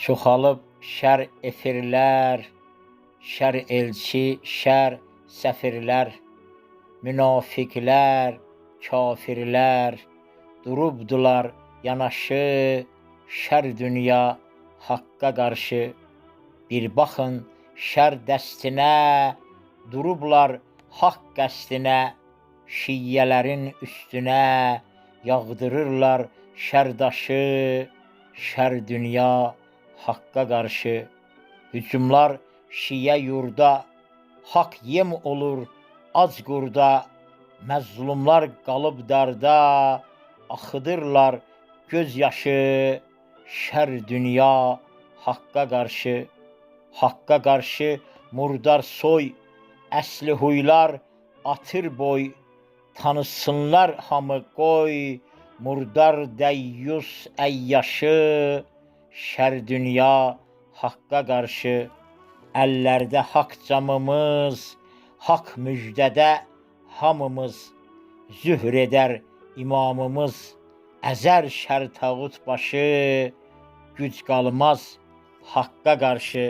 Çoxalıb şər efirlər, şər elçi, şər səfirlər, münafiqlər, kafirlər, durubdular yanaşı, şər dünya haqqa qarşı. Bir baxın şər dəstinə, durublar haqq qəsdinə, şiyyələrin üstünə, yağdırırlar şərdaşı, şər dünya haqqa qarşı. Hücumlar şiyə yurda, haqq yem olur ac qurda, məzlumlar qalıb darda, axıdırlar göz yaşı, şər dünya haqqa qarşı. Haqqa qarşı murdar soy, əsli huylar atır boy, tanısınlar hamı qoy, murdar dəyyus əyyaşı, şər dünya haqqa qarşı. Əllərdə haqq camımız, haqq müjdədə hamımız, zühr edər imamımız, əzər şər tağut başı, güc qalmaz haqqa qarşı.